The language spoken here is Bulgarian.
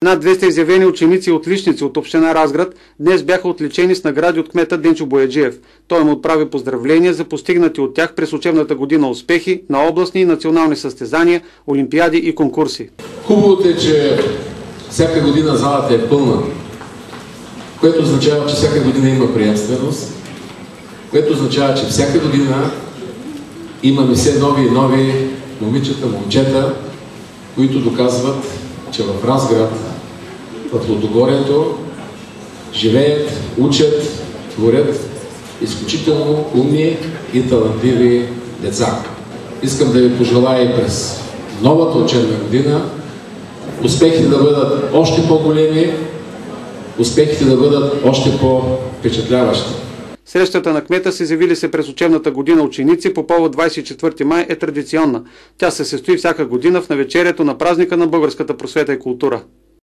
Над 200 изявени ученици и отличници от община Разград днес бяха отличени с награди от кмета Денчо Бояджиев. Той им отправи поздравления за постигнати от тях през учебната година успехи на областни и национални състезания, олимпиади и конкурси. Хубавото е, че всяка година залата е пълна, което означава, че всяка година има приемственост, което означава, че всяка година имаме все нови и нови момичета, момчета, които доказват, че в Разград, в Лудогорието, живеят, учат, творят изключително умни и талантливи деца. Искам да ви пожелая и през новата учебна година успехите да бъдат още по-големи, успехите да бъдат още по-впечатляващи. Срещата на кмета с изявили се през учебната година ученици по повод 24 май е традиционна. Тя се състои всяка година в навечерието на празника на българската просвета и култура.